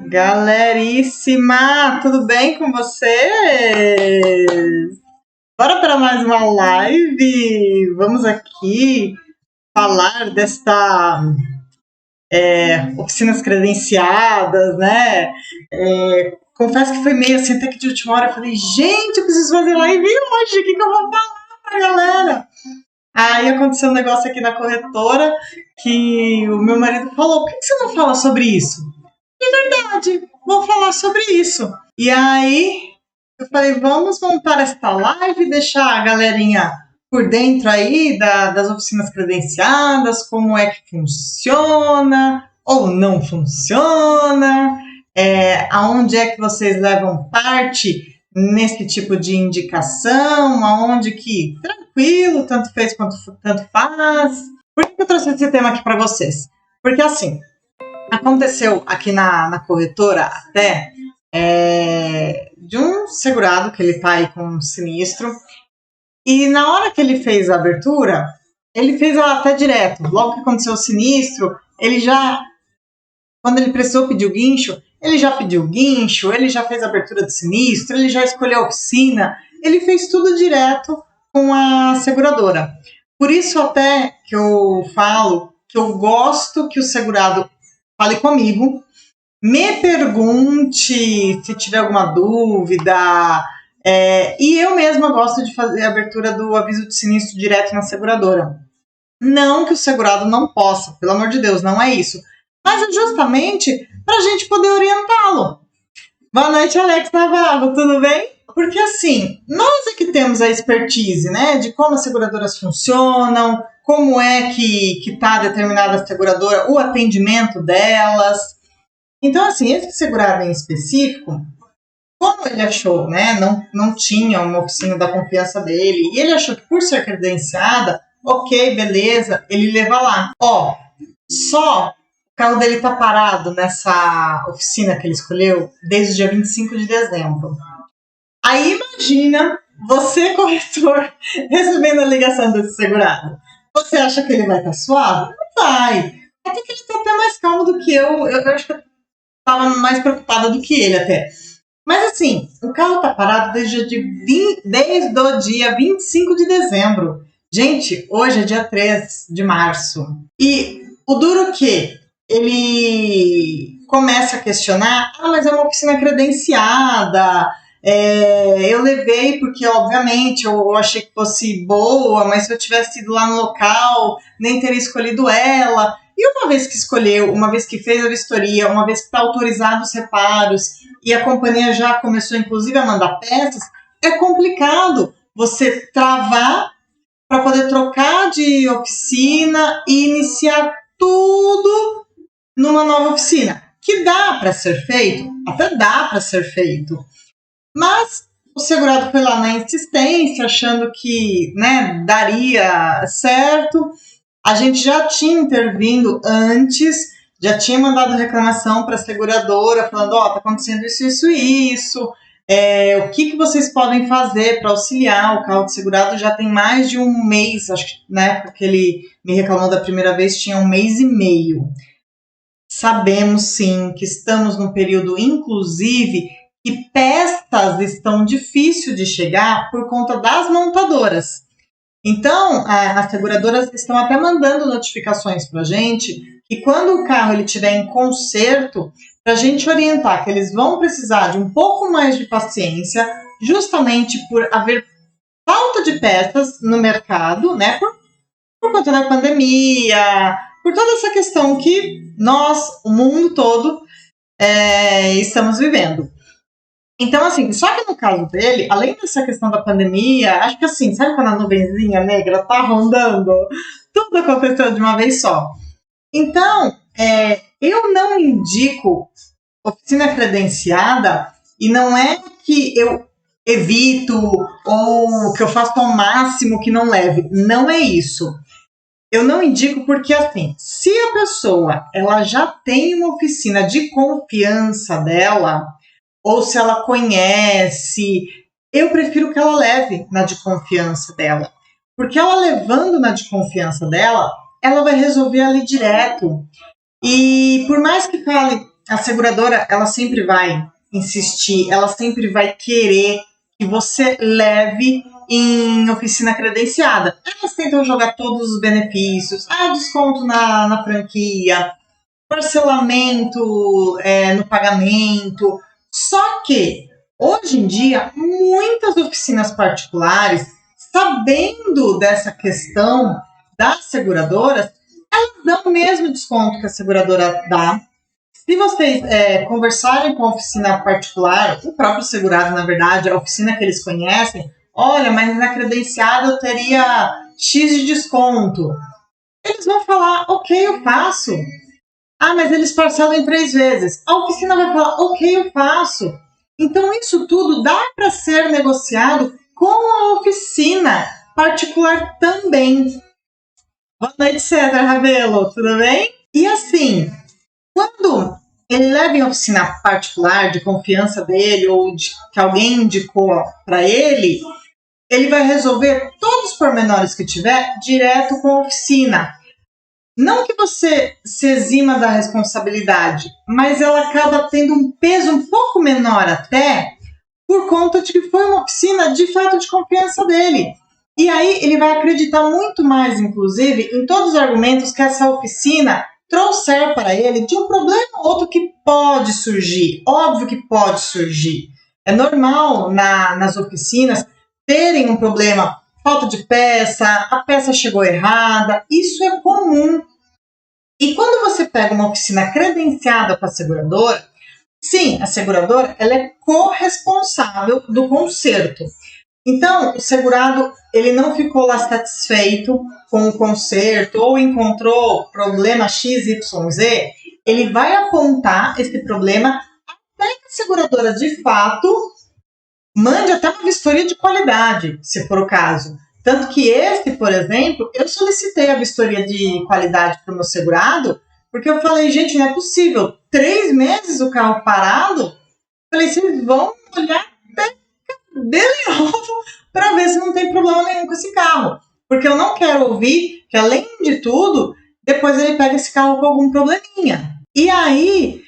Galeríssima, tudo bem com vocês? Bora para mais uma live. Vamos aqui falar desta oficinas credenciadas, né? Confesso que foi meio assim, até que de última hora eu falei, gente, eu preciso fazer live hoje, o que eu vou falar pra galera? Aí aconteceu um negócio aqui na corretora que o meu marido falou, por que você não fala sobre isso? Verdade, vou falar sobre isso. E aí eu falei, vamos montar esta live, deixar a galerinha por dentro aí das oficinas credenciadas, como é que funciona ou não funciona, aonde é que vocês levam parte nesse tipo de indicação, aonde que tranquilo, tanto fez quanto tanto faz. Por que eu trouxe esse tema aqui para vocês? Porque assim, aconteceu aqui na corretora até de um segurado que ele está aí com um sinistro, e na hora que ele fez a abertura, ele fez ela até direto. Logo que aconteceu o sinistro, quando ele precisou pedir o guincho, ele já pediu o guincho, ele já fez a abertura do sinistro, ele já escolheu a oficina, ele fez tudo direto com a seguradora. Por isso até que eu falo que eu gosto que o segurado fale comigo, me pergunte se tiver alguma dúvida, e eu mesma gosto de fazer a abertura do aviso de sinistro direto na seguradora. Não que o segurado não possa, pelo amor de Deus, não é isso. Mas é justamente para a gente poder orientá-lo. Boa noite, Alex Navarro, tudo bem? Porque assim, nós é que temos a expertise, né, de como as seguradoras funcionam, como é que está determinada seguradora, o atendimento delas. Então, assim, esse segurado em específico, como ele achou, né, não tinha uma oficina da confiança dele, e ele achou que por ser credenciada, ok, beleza, ele leva lá. Só o carro dele tá parado nessa oficina que ele escolheu desde o dia 25 de dezembro. Aí imagina você, corretor, recebendo a ligação desse segurado. Você acha que ele vai estar suave? Não vai. Até que ele tá até mais calmo do que eu. Eu acho que eu tava mais preocupada do que ele até. Mas assim, o carro tá parado desde o dia 25 de dezembro. Gente, hoje é dia 3 de março. E o duro que ele começa a questionar, mas é uma oficina credenciada, eu levei porque, obviamente, eu achei que fosse boa, mas se eu tivesse ido lá no local, nem teria escolhido ela. E uma vez que escolheu, uma vez que fez a vistoria, uma vez que está autorizado os reparos e a companhia já começou, inclusive, a mandar peças, é complicado você travar para poder trocar de oficina e iniciar tudo numa nova oficina. Que dá para ser feito, até dá para ser feito. Mas o segurado foi lá na insistência, achando que, né, daria certo. A gente já tinha intervindo antes, já tinha mandado reclamação para a seguradora, falando, tá acontecendo isso. O que vocês podem fazer para auxiliar? O carro de segurado já tem mais de um mês, acho que, né, porque ele me reclamou da primeira vez, tinha 1 mês e meio. Sabemos, sim, que estamos num período, inclusive, que peças estão difíceis de chegar por conta das montadoras. Então, as seguradoras estão até mandando notificações para a gente que quando o carro estiver em conserto, para a gente orientar que eles vão precisar de um pouco mais de paciência, justamente por haver falta de peças no mercado, né, por conta da pandemia, por toda essa questão que nós, o mundo todo, estamos vivendo. Então, assim, só que no caso dele, além dessa questão da pandemia, acho que assim, sabe quando a nuvenzinha negra tá rondando? Tudo aconteceu de uma vez só. Então, eu não indico oficina credenciada e não é que eu evito ou que eu faço ao máximo que não leve. Não é isso. Eu não indico porque, assim, se a pessoa ela já tem uma oficina de confiança dela, ou se ela conhece, eu prefiro que ela leve na de confiança dela. Porque ela levando na de confiança dela, ela vai resolver ali direto. E por mais que fale, a seguradora, ela sempre vai insistir, ela sempre vai querer que você leve em oficina credenciada. Elas tentam jogar todos os benefícios, desconto na franquia, parcelamento no pagamento. Só que, hoje em dia, muitas oficinas particulares, sabendo dessa questão das seguradoras, elas dão o mesmo desconto que a seguradora dá. Se vocês conversarem com a oficina particular, o próprio segurado, na verdade, a oficina que eles conhecem, olha, mas na credenciada eu teria X de desconto. Eles vão falar, ok, eu faço. Mas eles parcelam em 3 vezes. A oficina vai falar, ok, eu faço. Então, isso tudo dá para ser negociado com a oficina particular também. Boa noite, César Rabelo, tudo bem? E assim, quando ele leva em oficina particular, de confiança dele, ou que alguém indicou para ele, ele vai resolver todos os pormenores que tiver direto com a oficina. Não que você se exima da responsabilidade, mas ela acaba tendo um peso um pouco menor até, por conta de que foi uma oficina de fato de confiança dele. E aí ele vai acreditar muito mais, inclusive, em todos os argumentos que essa oficina trouxer para ele de um problema ou outro que pode surgir. Óbvio que pode surgir. É normal nas oficinas terem um problema, falta de peça, a peça chegou errada, isso é comum. E quando você pega uma oficina credenciada para a seguradora, sim, a seguradora ela é corresponsável do conserto. Então, o segurado ele não ficou lá satisfeito com o conserto ou encontrou problema XYZ, ele vai apontar esse problema até que a seguradora, de fato, mande até uma vistoria de qualidade, se for o caso. Tanto que esse, por exemplo, eu solicitei a vistoria de qualidade para o meu segurado, porque eu falei, gente, não é possível. 3 meses o carro parado? Falei, vocês vão olhar de novo para ver se não tem problema nenhum com esse carro. Porque eu não quero ouvir que, além de tudo, depois ele pega esse carro com algum probleminha. E aí,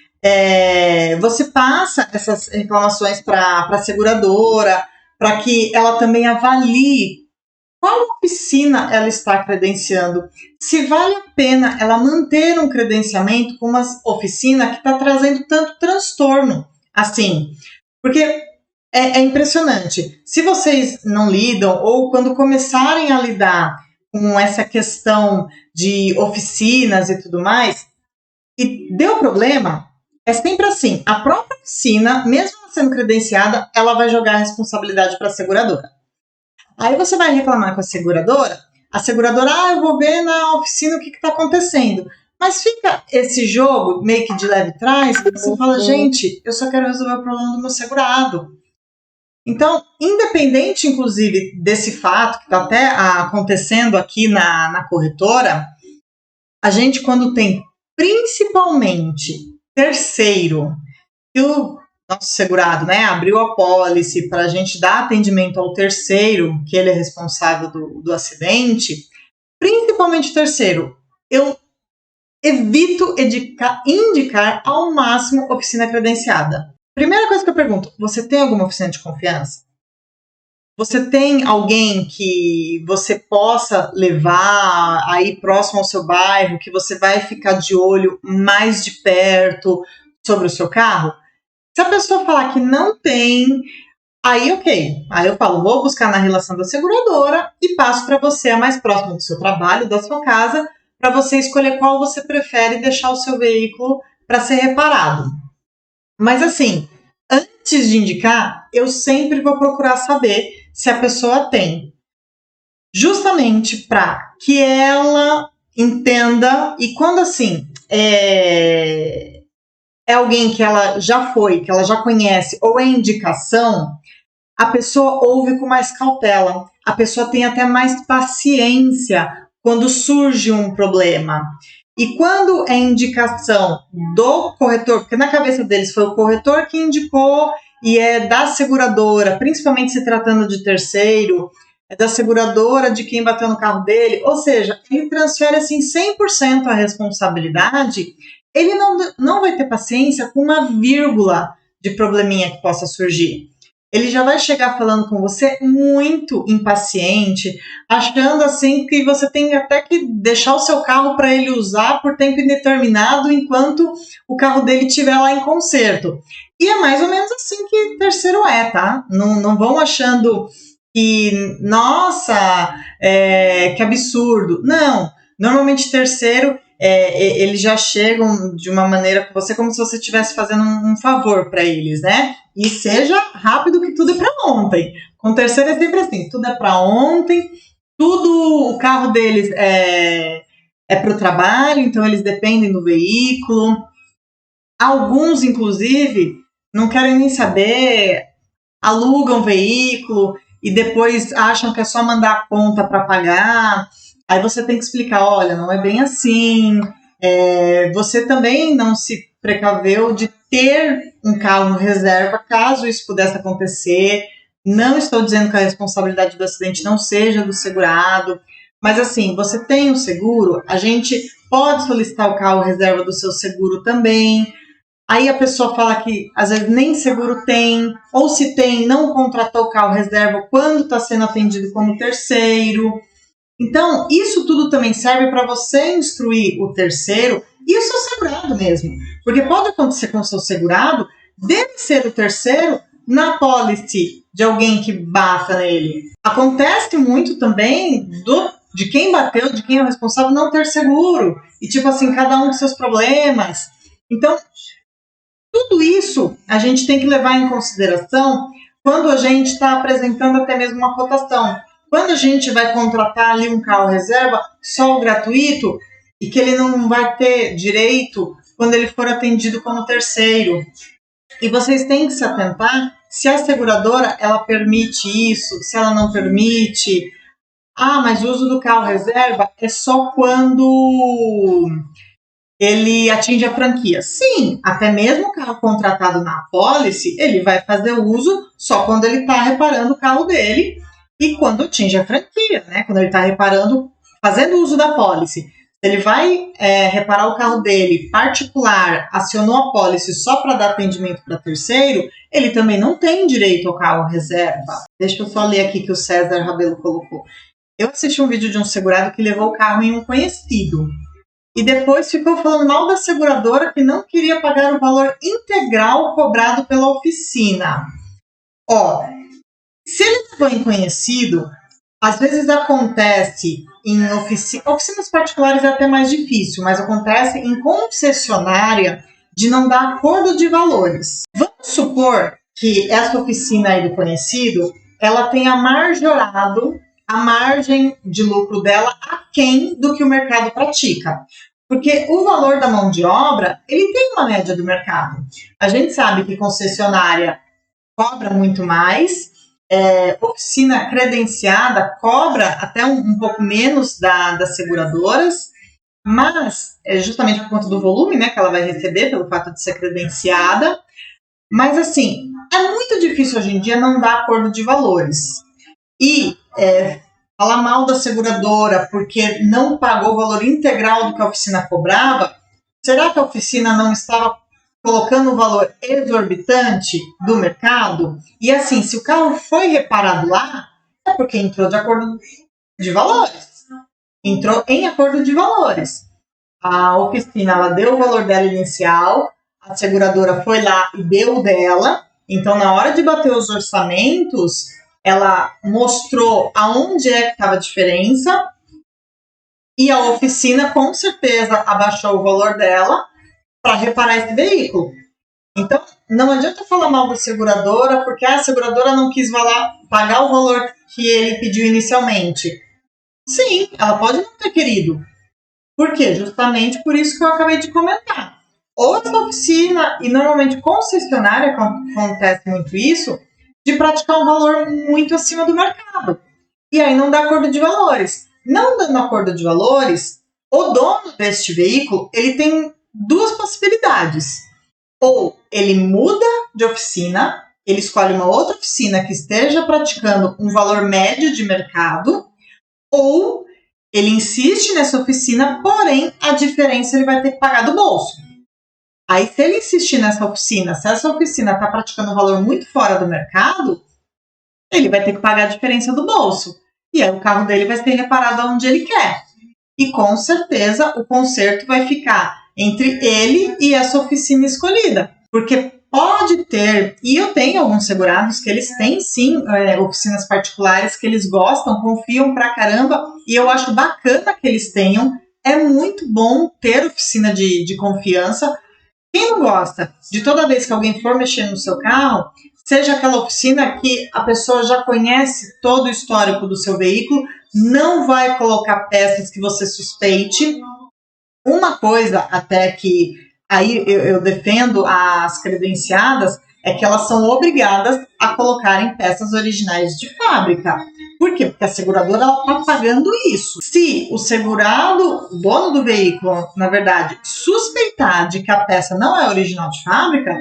você passa essas reclamações para a seguradora, para que ela também avalie qual oficina ela está credenciando, se vale a pena ela manter um credenciamento com uma oficina que está trazendo tanto transtorno assim. Porque é impressionante. Se vocês não lidam, ou quando começarem a lidar com essa questão de oficinas e tudo mais, e deu problema, é sempre assim. A própria oficina, mesmo sendo credenciada, ela vai jogar a responsabilidade para a seguradora. Aí você vai reclamar com a seguradora, eu vou ver na oficina o que está acontecendo. Mas fica esse jogo meio que de leve trás, que você fala, gente, eu só quero resolver o problema do meu segurado. Então, independente, inclusive, desse fato que está até acontecendo aqui na corretora, a gente, quando tem principalmente terceiro, que o nosso segurado, né, abriu a pólice para a gente dar atendimento ao terceiro, que ele é responsável do acidente, principalmente terceiro, eu evito indicar ao máximo oficina credenciada. Primeira coisa que eu pergunto, você tem alguma oficina de confiança? Você tem alguém que você possa levar aí próximo ao seu bairro, que você vai ficar de olho mais de perto sobre o seu carro? Se a pessoa falar que não tem, aí ok. Aí eu falo, vou buscar na relação da seguradora e passo para você a mais próxima do seu trabalho, da sua casa, para você escolher qual você prefere deixar o seu veículo para ser reparado. Mas assim, antes de indicar, eu sempre vou procurar saber se a pessoa tem. Justamente para que ela entenda, e quando assim, é alguém que ela já foi, que ela já conhece, ou é indicação, a pessoa ouve com mais cautela. A pessoa tem até mais paciência quando surge um problema. E quando é indicação do corretor, porque na cabeça deles foi o corretor que indicou e é da seguradora, principalmente se tratando de terceiro, é da seguradora de quem bateu no carro dele, ou seja, ele transfere assim 100% a responsabilidade, ele não vai ter paciência com uma vírgula de probleminha que possa surgir. Ele já vai chegar falando com você muito impaciente, achando assim que você tem até que deixar o seu carro para ele usar por tempo indeterminado enquanto o carro dele estiver lá em conserto. E é mais ou menos assim que terceiro é, tá? Não vão achando que, nossa, que absurdo. Não, normalmente terceiro, eles já chegam de uma maneira com você como se você estivesse fazendo um favor para eles, né? E seja rápido que tudo é para ontem. Com terceiro é sempre assim, tudo é para ontem, tudo, o carro deles é para o trabalho, então eles dependem do veículo. Alguns, inclusive, não querem nem saber, alugam veículo e depois acham que é só mandar a conta para pagar. Aí você tem que explicar, olha, não é bem assim. Você também não se precaveu de ter um carro no reserva, caso isso pudesse acontecer. Não estou dizendo que a responsabilidade do acidente não seja do segurado, mas assim, você tem um seguro, a gente pode solicitar o carro reserva do seu seguro também. Aí a pessoa fala que às vezes nem seguro tem, ou se tem, não contratou o carro reserva quando está sendo atendido como terceiro. Então, isso tudo também serve para você instruir o terceiro e o seu segurado mesmo. Porque pode acontecer com o seu segurado dele ser o terceiro na policy de alguém que bata nele. Acontece muito também de quem bateu, de quem é o responsável não ter seguro. E tipo assim, cada um com seus problemas. Então, tudo isso a gente tem que levar em consideração quando a gente está apresentando até mesmo uma cotação. Quando a gente vai contratar ali um carro reserva, só o gratuito, e que ele não vai ter direito quando ele for atendido como terceiro. E vocês têm que se atentar se a seguradora ela permite isso, se ela não permite. Ah, mas o uso do carro reserva é só quando ele atinge a franquia. Sim, até mesmo o carro contratado na policy, ele vai fazer o uso só quando ele está reparando o carro dele e quando atinge a franquia, né? Quando ele está reparando, fazendo uso da policy. Se ele vai reparar o carro dele particular, acionou a policy só para dar atendimento para terceiro, ele também não tem direito ao carro reserva. Deixa eu só ler aqui que o César Rabelo colocou. Eu assisti um vídeo de um segurado que levou o carro em um conhecido. E depois ficou falando mal da seguradora que não queria pagar o valor integral cobrado pela oficina. Ó, se ele levou em conhecido, às vezes acontece em oficinas particulares é até mais difícil, mas acontece em concessionária de não dar acordo de valores. Vamos supor que essa oficina aí do conhecido, ela tenha marjorado a margem de lucro dela aquém do que o mercado pratica. Porque o valor da mão de obra, ele tem uma média do mercado. A gente sabe que concessionária cobra muito mais, oficina credenciada cobra até um pouco menos das seguradoras, mas justamente por conta do volume, né, que ela vai receber pelo fato de ser credenciada. Mas assim, é muito difícil hoje em dia não dar acordo de valores. E falar mal da seguradora porque não pagou o valor integral do que a oficina cobrava, será que a oficina não estava colocando um valor exorbitante do mercado? E assim, se o carro foi reparado lá, é porque entrou de acordo de valores. Entrou em acordo de valores. A oficina ela deu o valor dela inicial, a seguradora foi lá e deu o dela. Então, na hora de bater os orçamentos, ela mostrou aonde é que estava a diferença e a oficina com certeza abaixou o valor dela para reparar esse veículo. Então, não adianta falar mal da seguradora porque a seguradora não quis pagar o valor que ele pediu inicialmente. Sim, ela pode não ter querido. Por quê? Justamente por isso que eu acabei de comentar. Outra oficina, e normalmente concessionária, acontece muito isso, de praticar um valor muito acima do mercado. E aí não dá acordo de valores. Não dando acordo de valores, o dono deste veículo, ele tem duas possibilidades. Ou ele muda de oficina, ele escolhe uma outra oficina que esteja praticando um valor médio de mercado, ou ele insiste nessa oficina, porém a diferença ele vai ter que pagar do bolso. Aí, se ele insistir nessa oficina, se essa oficina está praticando um valor muito fora do mercado, ele vai ter que pagar a diferença do bolso. E aí o carro dele vai ser reparado onde ele quer. E com certeza o conserto vai ficar entre ele e essa oficina escolhida. Porque pode ter, e eu tenho alguns segurados que eles têm sim oficinas particulares que eles gostam, confiam pra caramba, e eu acho bacana que eles tenham. É muito bom ter oficina de confiança. Quem não gosta de toda vez que alguém for mexer no seu carro, seja aquela oficina que a pessoa já conhece todo o histórico do seu veículo, não vai colocar peças que você suspeite. Uma coisa até que aí eu defendo as credenciadas é que elas são obrigadas a colocarem peças originais de fábrica. Por quê? Porque a seguradora está pagando isso. Se o segurado, o dono do veículo, na verdade, suspeitar de que a peça não é original de fábrica,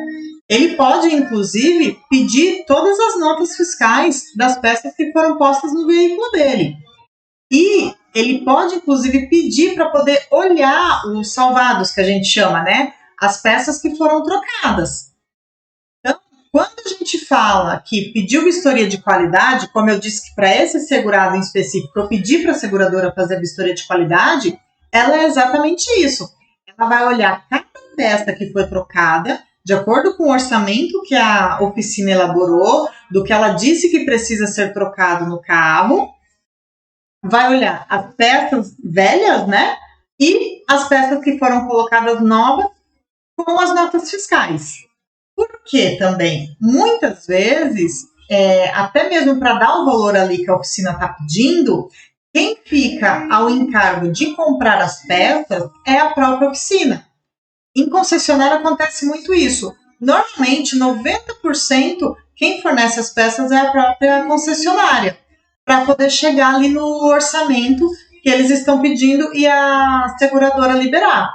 ele pode, inclusive, pedir todas as notas fiscais das peças que foram postas no veículo dele. E ele pode, inclusive, pedir para poder olhar os salvados, que a gente chama, né? As peças que foram trocadas. Então, quando a gente fala que pediu vistoria de qualidade, como eu disse que para esse segurado em específico, eu pedi para a seguradora fazer a vistoria de qualidade, ela é exatamente isso. Ela vai olhar cada peça que foi trocada, de acordo com o orçamento que a oficina elaborou, do que ela disse que precisa ser trocado no carro, vai olhar as peças velhas, né? E as peças que foram colocadas novas com as notas fiscais. Porque também, muitas vezes, até mesmo para dar o valor ali que a oficina está pedindo, quem fica ao encargo de comprar as peças é a própria oficina. Em concessionária acontece muito isso. Normalmente, 90% quem fornece as peças é a própria concessionária, para poder chegar ali no orçamento que eles estão pedindo e a seguradora liberar.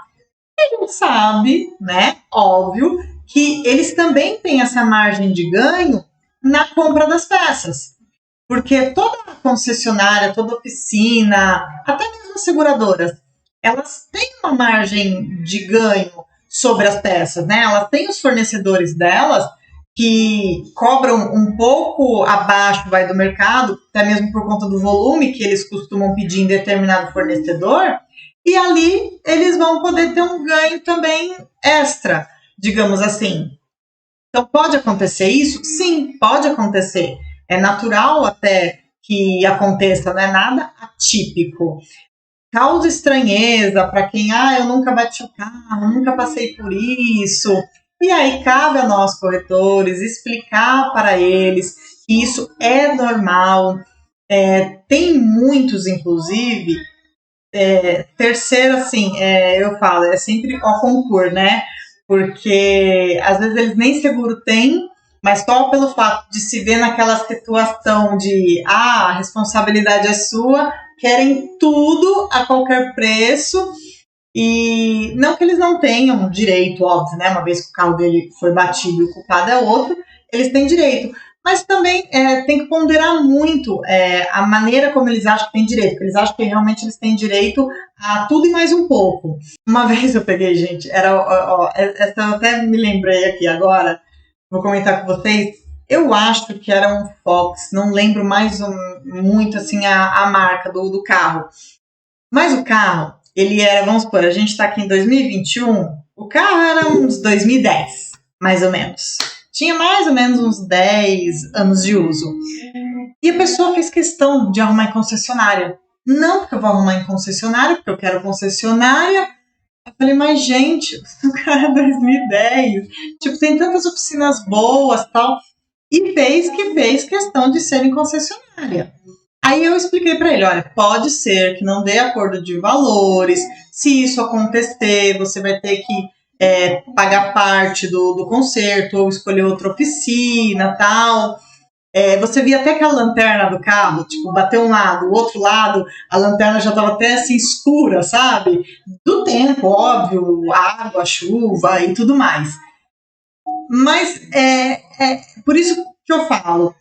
A gente sabe, né, óbvio, que eles também têm essa margem de ganho na compra das peças. Porque toda concessionária, toda oficina, até mesmo as seguradoras, elas têm uma margem de ganho sobre as peças, né? Elas têm os fornecedores delas que cobram um pouco abaixo do mercado, até mesmo por conta do volume que eles costumam pedir em determinado fornecedor, e ali eles vão poder ter um ganho também extra, digamos assim. Então, pode acontecer isso? Sim, pode acontecer. É natural até que aconteça, não é nada atípico. Causa estranheza para quem, eu nunca bati o carro, nunca passei por isso. E aí cabe a nós, corretores, explicar para eles que isso é normal. Tem muitos, inclusive, terceiro, assim, eu falo, é sempre ao concurso, né? Porque às vezes eles nem seguro têm, mas só pelo fato de se ver naquela situação de a responsabilidade é sua, querem tudo a qualquer preço. E não que eles não tenham direito, óbvio, né? Uma vez que o carro dele foi batido e o culpado é outro, eles têm direito. Mas também tem que ponderar muito a maneira como eles acham que tem direito, porque eles acham que realmente eles têm direito a tudo e mais um pouco. Uma vez eu peguei, gente, essa eu até me lembrei aqui agora, vou comentar com vocês. Eu acho que era um Fox, não lembro mais muito assim a marca do carro. Mas o carro, ele era, vamos supor, a gente está aqui em 2021, o carro era uns 2010, mais ou menos. Tinha mais ou menos uns 10 anos de uso. E a pessoa fez questão de arrumar em concessionária. Não porque eu vou arrumar em concessionária, porque eu quero concessionária. Eu falei, mas gente, o cara é 2010. Tipo, tem tantas oficinas boas e tal. E fez questão de ser em concessionária. Aí eu expliquei para ele, olha, pode ser que não dê acordo de valores. Se isso acontecer, você vai ter que pagar parte do conserto ou escolher outra oficina, tal. Você via até aquela lanterna do carro, tipo, bater um lado, o outro lado, a lanterna já estava até assim escura, sabe? Do tempo, óbvio, água, chuva e tudo mais. Mas por isso que eu falo,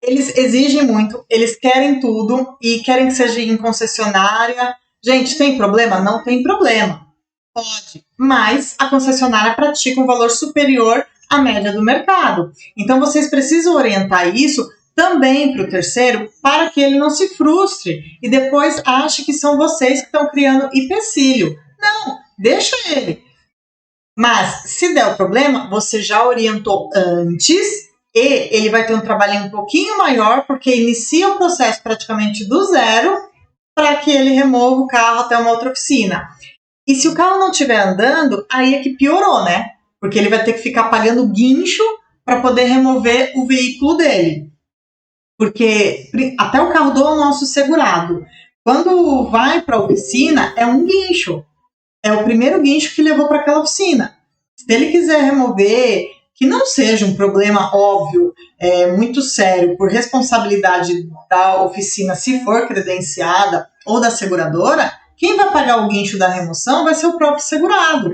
eles exigem muito, eles querem tudo e querem que seja em concessionária. Gente, tem problema? Não tem problema. Pode, mas a concessionária pratica um valor superior à média do mercado. Então, vocês precisam orientar isso também para o terceiro, para que ele não se frustre e depois ache que são vocês que estão criando empecilho. Não, deixa ele. Mas, se der o problema, você já orientou antes e ele vai ter um trabalhinho um pouquinho maior, porque inicia o processo praticamente do zero para que ele remova o carro até uma outra oficina. E se o carro não estiver andando, aí é que piorou, né? Porque ele vai ter que ficar pagando guincho para poder remover o veículo dele. Porque até o carro do nosso segurado, quando vai para a oficina, é um guincho. É o primeiro guincho que levou para aquela oficina. Se ele quiser remover, que não seja um problema óbvio, muito sério, por responsabilidade da oficina, se for credenciada, ou da seguradora, quem vai pagar o guincho da remoção vai ser o próprio segurado.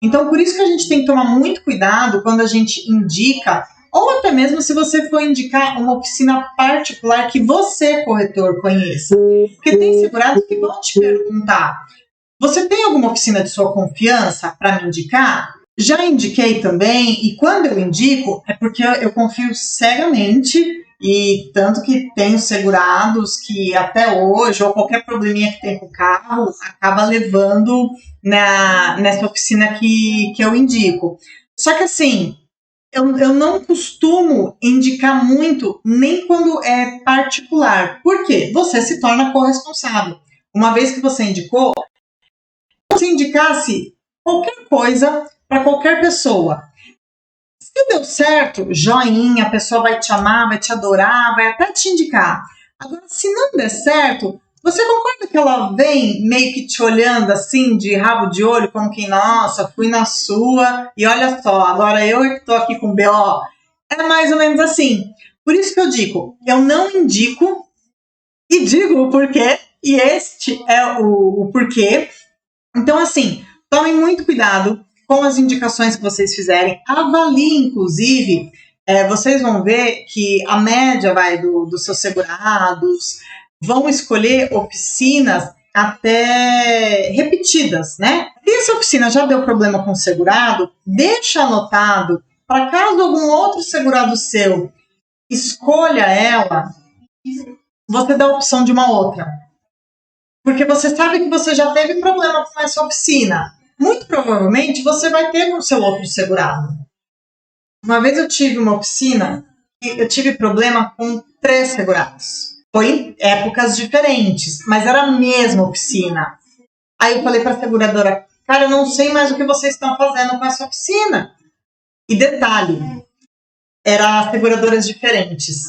Então, por isso que a gente tem que tomar muito cuidado quando a gente indica, ou até mesmo se você for indicar uma oficina particular que você, corretor, conheça. Porque tem segurados que vão te perguntar: você tem alguma oficina de sua confiança para me indicar? Já indiquei também, e quando eu indico, é porque eu confio cegamente, e tanto que tenho segurados que até hoje, ou qualquer probleminha que tem com o carro, acaba levando nessa oficina que eu indico. Só que assim, eu não costumo indicar muito, nem quando é particular. Por quê? Você se torna corresponsável. Uma vez que você indicou, se você indicasse qualquer coisa para qualquer pessoa, se deu certo, joinha, a pessoa vai te amar, vai te adorar, vai até te indicar. Agora, se não der certo, você concorda que ela vem meio que te olhando assim, de rabo de olho, como que, nossa, fui na sua e olha só, agora eu que tô aqui com o BO. É mais ou menos assim. Por isso que eu digo, eu não indico e digo o porquê, e este é o porquê. Então, assim, tomem muito cuidado com as indicações que vocês fizerem. Avaliem, inclusive, vocês vão ver que a média dos seus segurados vão escolher oficinas até repetidas, né? Se essa oficina já deu problema com o segurado, deixa anotado para caso algum outro segurado seu escolha ela, você dá a opção de uma outra. Porque você sabe que você já teve problema com essa oficina. Muito provavelmente você vai ter com o seu outro segurado. Uma vez eu tive uma oficina e eu tive problema com 3 segurados. Foi em épocas diferentes, mas era a mesma oficina. Aí eu falei para a seguradora: cara, eu não sei mais o que vocês estão fazendo com essa oficina. E detalhe, eram seguradoras diferentes.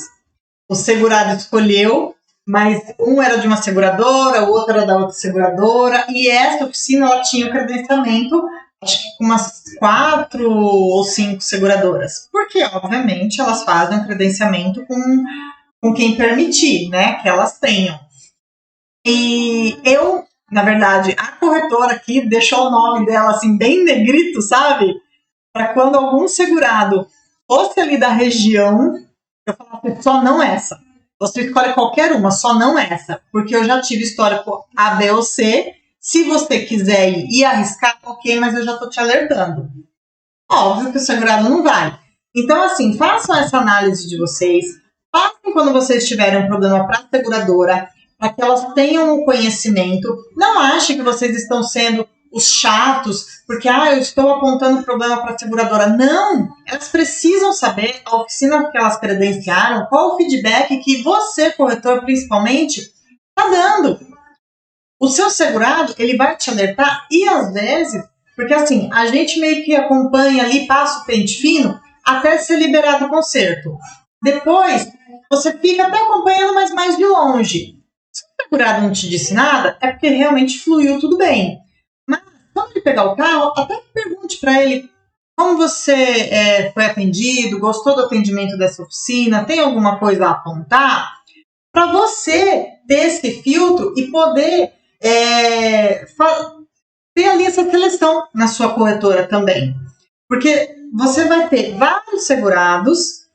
O segurado escolheu, mas um era de uma seguradora, o outro era da outra seguradora, e essa oficina ela tinha o credenciamento, acho que com umas 4 ou 5 seguradoras, porque obviamente elas fazem o credenciamento com quem permitir, né, que elas tenham. E eu, na verdade, a corretora aqui deixou o nome dela assim bem negrito, sabe? Para quando algum segurado fosse ali da região, eu falava: só não essa. Você escolhe qualquer uma, só não essa. Porque eu já tive história com A, B ou C. Se você quiser ir e arriscar, ok, mas eu já estou te alertando. Óbvio que o segurado não vai. Então, assim, façam essa análise de vocês. Façam quando vocês tiverem um problema para a seguradora, para que elas tenham o conhecimento. Não achem que vocês estão sendo os chatos, porque eu estou apontando problema para a seguradora. Não! Elas precisam saber, a oficina que elas credenciaram, qual o feedback que você, corretor, principalmente, está dando. O seu segurado, ele vai te alertar e às vezes, porque assim, a gente meio que acompanha ali, passa o pente fino, até ser liberado o conserto. Depois, você fica até acompanhando, mas mais de longe. Se o segurado não te disse nada, é porque realmente fluiu tudo bem. Mas, quando ele pegar o carro, até pergunte para ele como você foi atendido, gostou do atendimento dessa oficina, tem alguma coisa a apontar, para você ter esse filtro e poder ter ali essa seleção na sua corretora também. Porque você vai ter vários segurados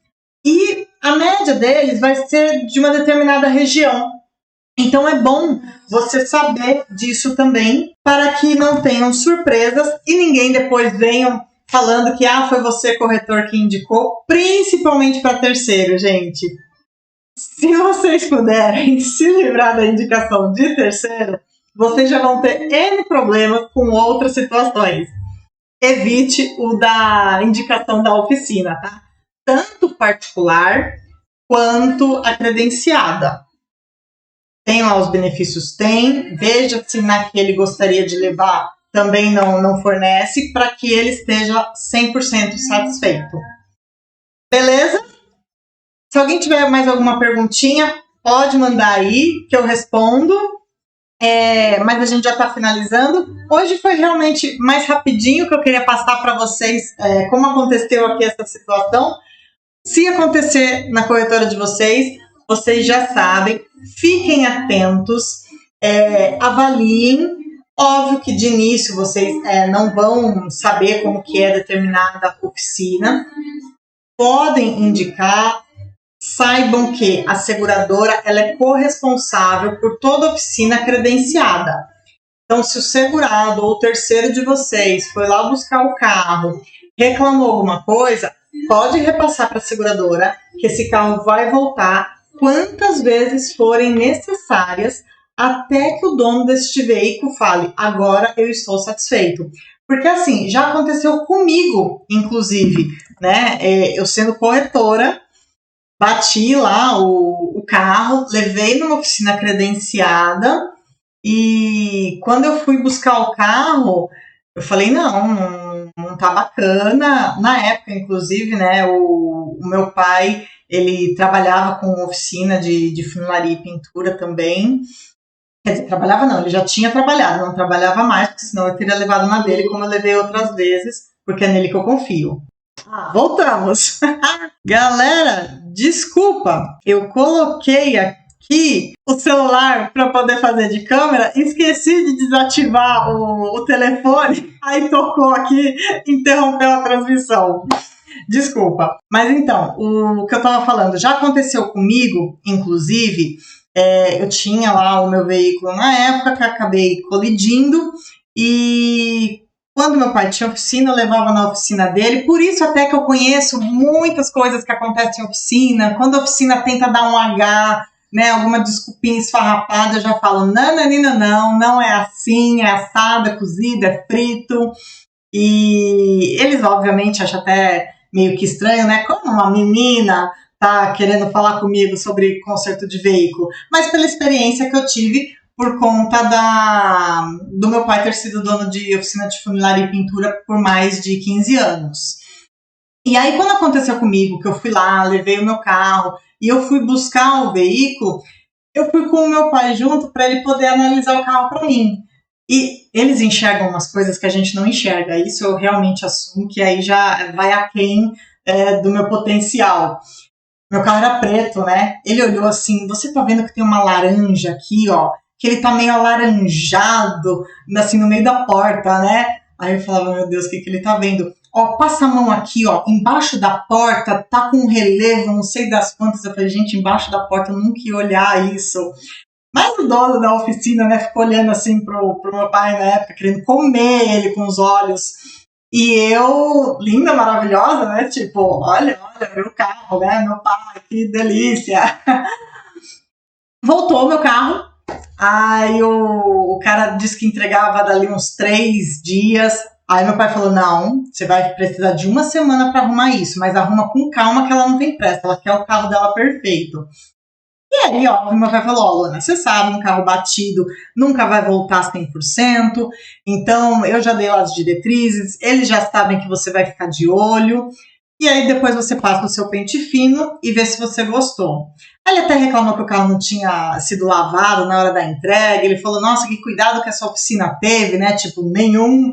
e a média deles vai ser de uma determinada região. Então é bom você saber disso também, para que não tenham surpresas e ninguém depois venha falando que foi você, corretor, que indicou, principalmente para terceiro, gente. Se vocês puderem se livrar da indicação de terceiro, vocês já vão ter N problemas com outras situações. Evite o da indicação da oficina, tá? Tanto particular quanto a credenciada. Tem lá os benefícios? Tem. Veja se na que ele gostaria de levar também não fornece, para que ele esteja 100% satisfeito. Beleza? Se alguém tiver mais alguma perguntinha, pode mandar aí, que eu respondo. Mas a gente já está finalizando. Hoje foi realmente mais rapidinho, que eu queria passar para vocês como aconteceu aqui essa situação. Se acontecer na corretora de vocês já sabem, fiquem atentos, avaliem. Óbvio que de início vocês não vão saber como que é determinada oficina. Podem indicar. Saibam que a seguradora ela é corresponsável por toda oficina credenciada. Então, se o segurado ou o terceiro de vocês foi lá buscar o carro, reclamou alguma coisa, pode repassar para a seguradora que esse carro vai voltar quantas vezes forem necessárias, até que o dono deste veículo fale: agora eu estou satisfeito. Porque assim, já aconteceu comigo, inclusive, né? Eu sendo corretora, bati lá o carro, levei numa oficina credenciada e quando eu fui buscar o carro, eu falei, não tá bacana. Na época, inclusive, né, o meu pai, ele trabalhava com oficina de funilaria e pintura também. Quer dizer, trabalhava não, ele já tinha trabalhado, não trabalhava mais, porque senão eu teria levado na dele, como eu levei outras vezes, porque é nele que eu confio. Voltamos. Galera, desculpa, eu coloquei aqui o celular para poder fazer de câmera, esqueci de desativar o telefone, aí tocou aqui, interrompeu a transmissão. Desculpa. Mas então, o que eu estava falando já aconteceu comigo, inclusive, eu tinha lá o meu veículo na época que acabei colidindo e quando meu pai tinha oficina, eu levava na oficina dele, por isso até que eu conheço muitas coisas que acontecem em oficina. Quando a oficina tenta dar um H, né, alguma desculpinha esfarrapada, eu já falo, não é assim, é assado, é cozido, é frito. E eles obviamente acham até meio que estranho, né, como uma menina tá querendo falar comigo sobre conserto de veículo, mas pela experiência que eu tive, por conta do meu pai ter sido dono de oficina de funilaria e pintura por mais de 15 anos. E aí, quando aconteceu comigo, que eu fui lá, levei o meu carro e eu fui buscar o veículo, eu fui com o meu pai junto para ele poder analisar o carro para mim. E eles enxergam umas coisas que a gente não enxerga. Isso eu realmente assumo que aí já vai aquém do meu potencial. Meu carro era preto, né? Ele olhou assim, você tá vendo que tem uma laranja aqui, ó? Que ele tá meio alaranjado, assim, no meio da porta, né? Aí eu falava, meu Deus, o que ele tá vendo? Ó, passa a mão aqui, ó, embaixo da porta, tá com um relevo, não sei das quantas. Eu falei, gente, embaixo da porta eu nunca ia olhar isso. Mas o dono da oficina, né, ficou olhando assim pro meu pai na época, querendo comer ele com os olhos. E eu, linda, maravilhosa, né, tipo, olha, meu carro, né, meu pai, que delícia. Voltou meu carro. Aí o cara disse que entregava dali uns 3 dias. Aí meu pai falou, não, você vai precisar de 1 semana para arrumar isso, mas arruma com calma que ela não tem pressa, ela quer o carro dela perfeito. E aí, ó, meu pai falou, ó, Luana, você sabe, um carro batido nunca vai voltar 100%, então eu já dei lá as diretrizes, eles já sabem que você vai ficar de olho, e aí depois você passa o seu pente fino e vê se você gostou. Aí ele até reclamou que o carro não tinha sido lavado na hora da entrega, ele falou, nossa, que cuidado que essa oficina teve, né, tipo, nenhum.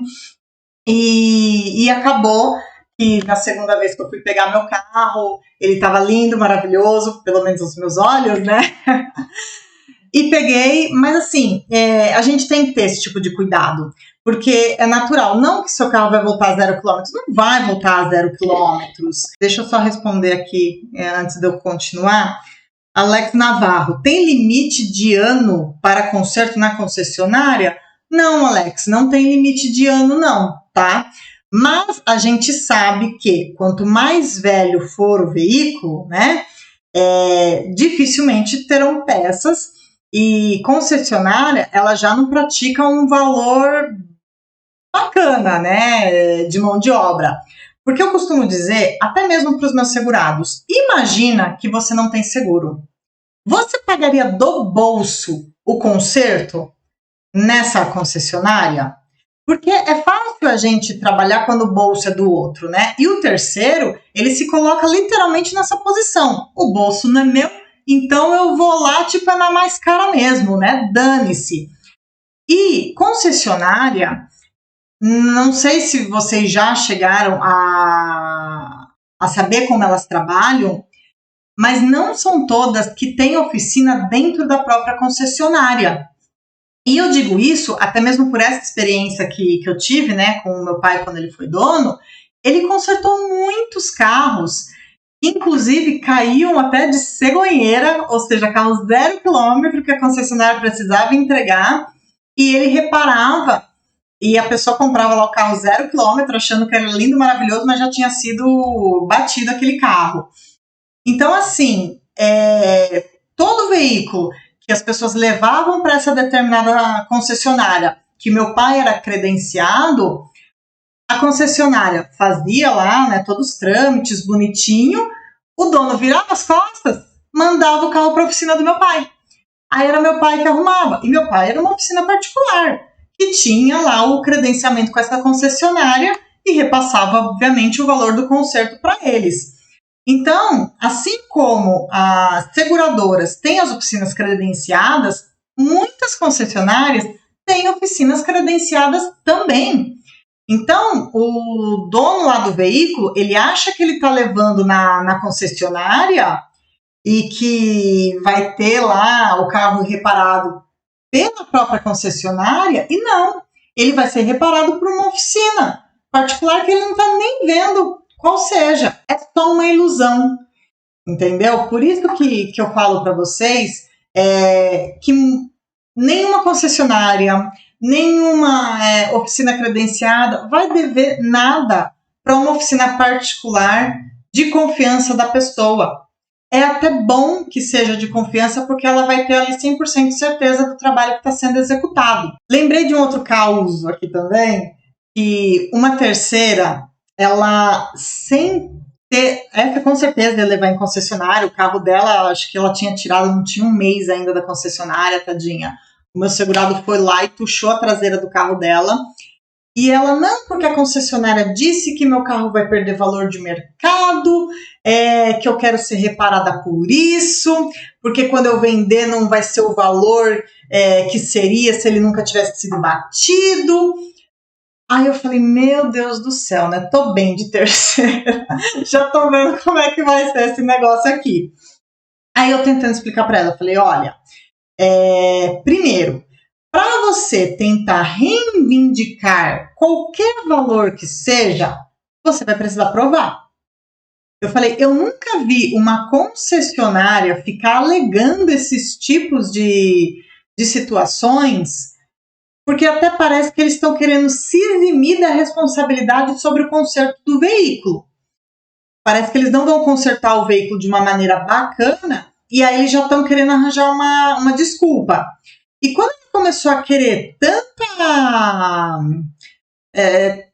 E acabou que na segunda vez que eu fui pegar meu carro, ele estava lindo, maravilhoso, pelo menos aos meus olhos, né? E peguei, mas assim, a gente tem que ter esse tipo de cuidado, porque é natural, não que seu carro vai voltar a 0 km, não vai voltar a 0 km. Deixa eu só responder aqui, antes de eu continuar. Alex Navarro, tem limite de ano para conserto na concessionária? Não, Alex, não tem limite de ano não, tá? Mas a gente sabe que quanto mais velho for o veículo, né, dificilmente terão peças, e concessionária, ela já não pratica um valor bacana, né, de mão de obra. Porque eu costumo dizer, até mesmo para os meus segurados, imagina que você não tem seguro. Você pagaria do bolso o conserto nessa concessionária? Porque é fácil a gente trabalhar quando o bolso é do outro, né? E o terceiro, ele se coloca literalmente nessa posição. O bolso não é meu, então eu vou lá, tipo, é na mais cara mesmo, né? Dane-se. E concessionária, não sei se vocês já chegaram a saber como elas trabalham, mas não são todas que têm oficina dentro da própria concessionária. E eu digo isso até mesmo por essa experiência que eu tive, né, com o meu pai quando ele foi dono. Ele consertou muitos carros, que inclusive caíam até de cegonheira, ou seja, carros 0 km que a concessionária precisava entregar, e ele reparava, e a pessoa comprava lá o carro 0 km achando que era lindo, maravilhoso, mas já tinha sido batido aquele carro. Então, assim, todo veículo que as pessoas levavam para essa determinada concessionária, que meu pai era credenciado, a concessionária fazia lá, né, todos os trâmites bonitinho, o dono virava as costas, mandava o carro para a oficina do meu pai. Aí era meu pai que arrumava, e meu pai era uma oficina particular, que tinha lá o credenciamento com essa concessionária e repassava, obviamente, o valor do conserto para eles. Então, assim como as seguradoras têm as oficinas credenciadas, muitas concessionárias têm oficinas credenciadas também. Então, o dono lá do veículo, ele acha que ele está levando na concessionária e que vai ter lá o carro reparado pela própria concessionária, e não, ele vai ser reparado por uma oficina particular que ele não está nem vendo qual seja, é só uma ilusão, entendeu? Por isso que eu falo para vocês que nenhuma concessionária, nenhuma oficina credenciada vai dever nada para uma oficina particular de confiança da pessoa. É até bom que seja de confiança, porque ela vai ter ali 100% de certeza do trabalho que está sendo executado. Lembrei de um outro caso aqui também, que uma terceira, ela sem ter, com certeza ia levar em concessionária, o carro dela, acho que ela tinha tirado, não tinha um mês ainda da concessionária, tadinha. O meu segurado foi lá e tuchou a traseira do carro dela. E ela, não, porque a concessionária disse que meu carro vai perder valor de mercado, que eu quero ser reparada por isso, porque quando eu vender não vai ser o valor que seria se ele nunca tivesse sido batido. Aí eu falei, meu Deus do céu, né? Tô bem de terceira. Já tô vendo como é que vai ser esse negócio aqui. Aí eu tentando explicar para ela, falei, olha, primeiro, para você tentar reivindicar qualquer valor que seja, você vai precisar provar. Eu falei, eu nunca vi uma concessionária ficar alegando esses tipos de situações, porque até parece que eles estão querendo se eximir da responsabilidade sobre o conserto do veículo. Parece que eles não vão consertar o veículo de uma maneira bacana, e aí eles já estão querendo arranjar uma desculpa. E quando ele começou a querer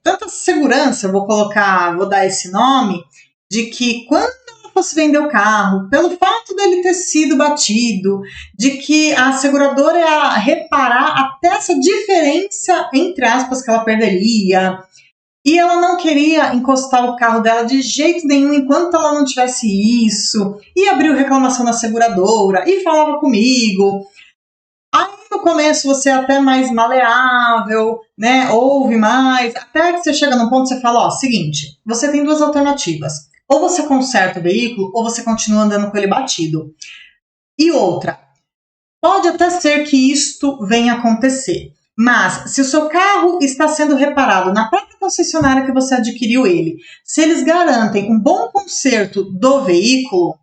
tanta segurança, vou dar esse nome, de que quando ela fosse vender o carro, pelo fato dele ter sido batido, de que a seguradora ia reparar até essa diferença, entre aspas, que ela perderia, e ela não queria encostar o carro dela de jeito nenhum enquanto ela não tivesse isso, e abriu reclamação na seguradora, e falava comigo. Aí no começo você é até mais maleável, né? Ouve mais, até que você chega num ponto que você fala, seguinte, você tem duas alternativas. Ou você conserta o veículo, ou você continua andando com ele batido. E outra, pode até ser que isto venha acontecer, mas se o seu carro está sendo reparado na própria concessionária que você adquiriu ele, se eles garantem um bom conserto do veículo,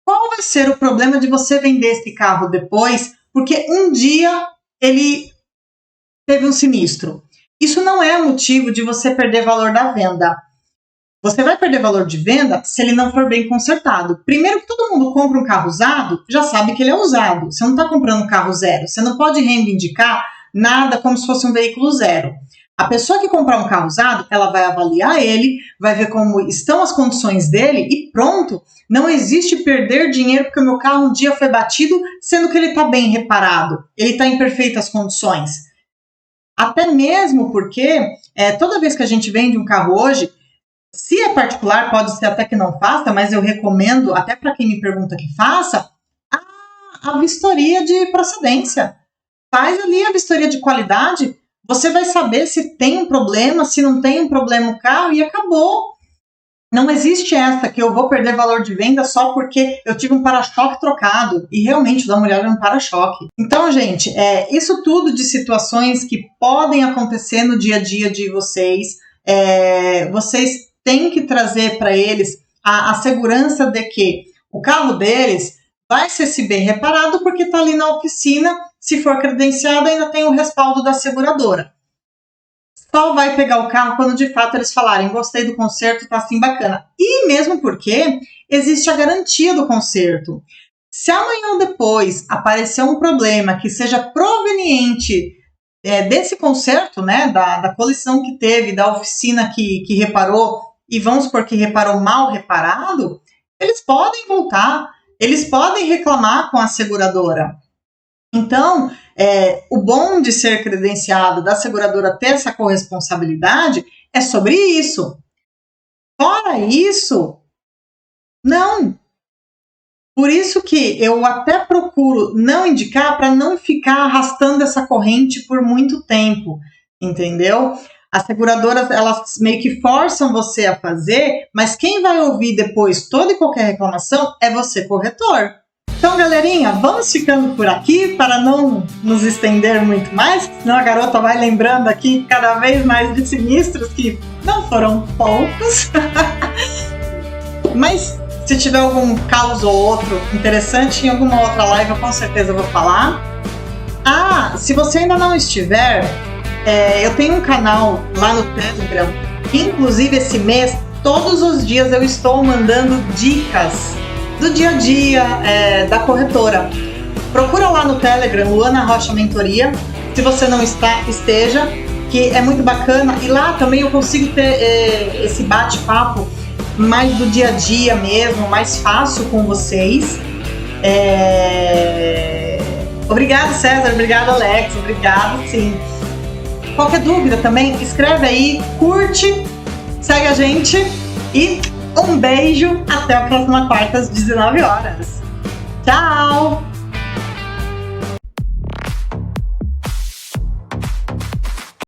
Qual vai ser o problema de você vender esse carro depois, porque um dia ele teve um sinistro? Isso não é motivo de você perder valor da venda. Você vai perder valor de venda se ele não for bem consertado. Primeiro que todo mundo compra um carro usado, já sabe que ele é usado. Você não está comprando um carro zero. Você não pode reivindicar nada como se fosse um veículo zero. A pessoa que comprar um carro usado, ela vai avaliar ele, vai ver como estão as condições dele e pronto. Não existe perder dinheiro porque o meu carro um dia foi batido, sendo que ele está bem reparado. Ele está em perfeitas condições. Até mesmo porque toda vez que a gente vende um carro hoje, se é particular, pode ser até que não faça, mas eu recomendo, até para quem me pergunta que faça, a vistoria de procedência. Faz ali a vistoria de qualidade, você vai saber se tem um problema, se não tem um problema no carro e acabou. Não existe essa que eu vou perder valor de venda só porque eu tive um para-choque trocado e realmente dá uma olhada no para-choque. Então, gente, isso tudo de situações que podem acontecer no dia a dia de vocês, vocês têm que trazer para eles a segurança de que o carro deles vai ser bem reparado porque está ali na oficina. Se for credenciado, ainda tem o respaldo da seguradora. Só vai pegar o carro quando de fato eles falarem: gostei do conserto, tá assim bacana. E mesmo porque existe a garantia do conserto. Se amanhã ou depois aparecer um problema que seja proveniente desse conserto, né, da colisão que teve, da oficina que reparou, e vamos supor que reparou mal reparado, eles podem voltar, eles podem reclamar com a seguradora. Então, o bom de ser credenciado, da seguradora ter essa corresponsabilidade, é sobre isso. Fora isso, não. Por isso que eu até procuro não indicar para não ficar arrastando essa corrente por muito tempo, entendeu? As seguradoras, elas meio que forçam você a fazer, mas quem vai ouvir depois toda e qualquer reclamação é você, corretor. Então, galerinha, vamos ficando por aqui para não nos estender muito mais, senão a garota vai lembrando aqui cada vez mais de sinistros que não foram poucos. Mas se tiver algum caos ou outro interessante, em alguma outra live eu com certeza vou falar. Se você ainda não estiver, eu tenho um canal lá no Telegram, que inclusive esse mês, todos os dias eu estou mandando dicas do dia a dia da corretora. Procura lá no Telegram, Luana Rocha Mentoria, se você não esteja, que é muito bacana. E lá também eu consigo ter esse bate-papo mais do dia a dia mesmo, mais fácil com vocês. Obrigado, César, obrigado, Alex, obrigado, sim. Qualquer dúvida também, escreve aí, curte, segue a gente e um beijo, até a próxima quarta às 19 horas. Tchau!